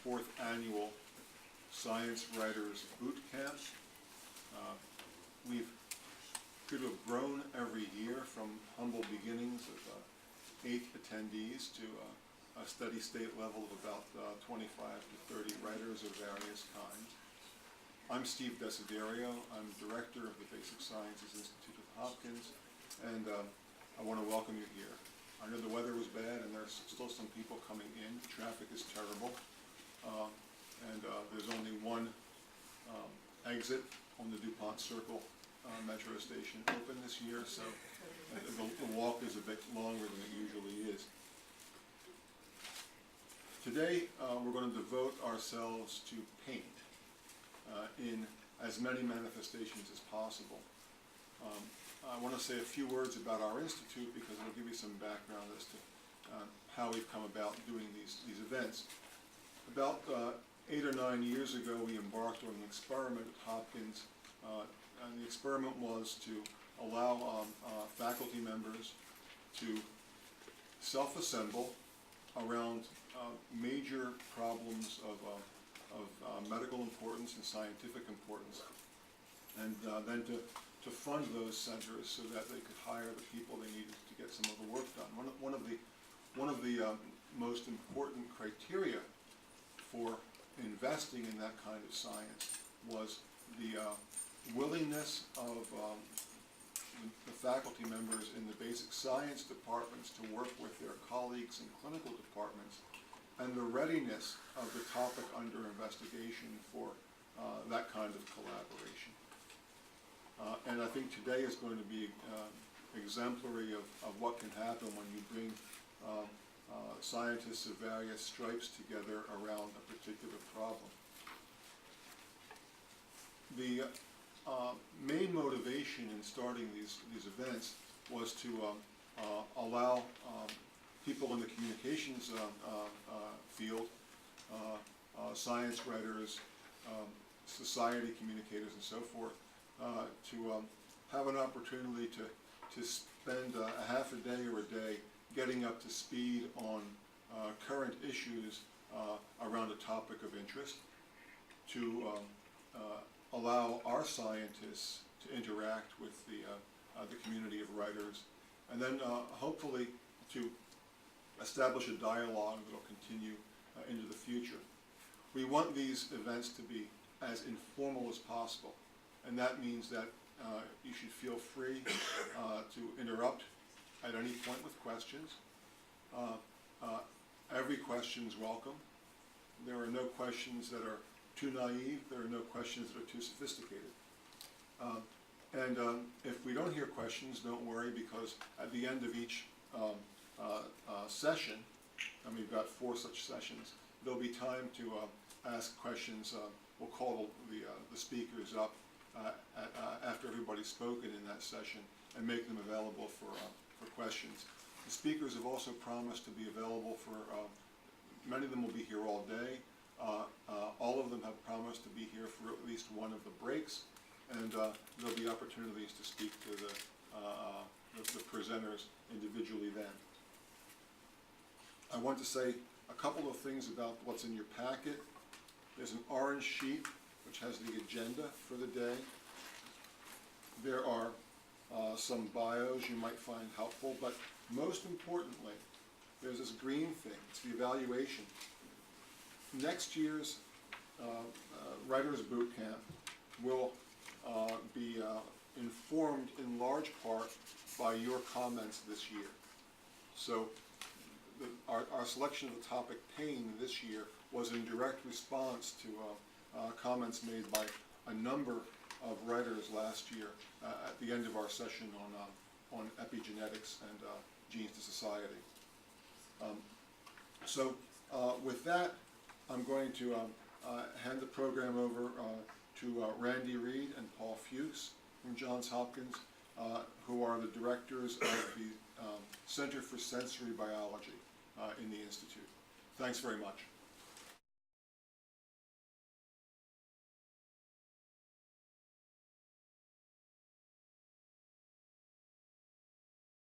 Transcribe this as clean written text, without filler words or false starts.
fourth annual Science Writers Boot Camp. We've could have grown every year from humble beginnings of 8 attendees to a steady state level of about 25 to 30 writers of various kinds. I'm Steve Desiderio. I'm director of the Basic Sciences Institute at Hopkins, and I want to welcome you here. I know the weather was bad and there's still some people coming in. Traffic is terrible, and there's only one exit on the DuPont Circle metro station open this year, so the walk is a bit longer than it usually is. Today we're going to devote ourselves to paint in as many manifestations as possible. I want to say a few words about our institute because it'll give you some background as to how we've come about doing these events. About 8 or 9 years ago, we embarked on an experiment at Hopkins, and the experiment was to allow faculty members to self-assemble around major problems of medical importance and scientific importance, and then to fund those centers so that they could hire the people they needed to get some of the work done. One of the most important criteria for investing in that kind of science was the willingness of the faculty members in the basic science departments to work with their colleagues in clinical departments, and the readiness of the topic under investigation for that kind of collaboration. And I think today is going to be exemplary of what can happen when you bring scientists of various stripes together around a particular problem. The main motivation in starting these events was to allow people in the communications field, science writers, society communicators, and so forth, to have an opportunity to spend a half a day or a day getting up to speed on current issues around a topic of interest, to allow our scientists to interact with the community of writers, and then hopefully to establish a dialogue that will continue into the future. We want these events to be as informal as possible, and that means that you should feel free to interrupt at any point with questions. Every question is welcome. There are no questions that are too naive. There are no questions that are too sophisticated. And if we don't hear questions, don't worry, because at the end of each session, and we've got 4 such sessions, there'll be time to ask questions. We'll call the speakers up after everybody's spoken in that session and make them available for questions. The speakers have also promised to be available for, many of them will be here all day. All of them have promised to be here for at least one of the breaks, and there'll be opportunities to speak to the presenters individually then. I want to say a couple of things about what's in your packet. There's an orange sheet which has the agenda for the day. There are some bios you might find helpful, but most importantly, there's this green thing. It's the evaluation. Next year's Writers Boot Camp will be informed in large part by your comments this year. So our selection of the topic pain this year was in direct response to comments made by a number of writers last year at the end of our session on epigenetics and genes to society. So with that, I'm going to hand the program over to Randy Reed and Paul Fuchs from Johns Hopkins, who are the directors of the Center for Sensory Biology in the Institute. Thanks very much.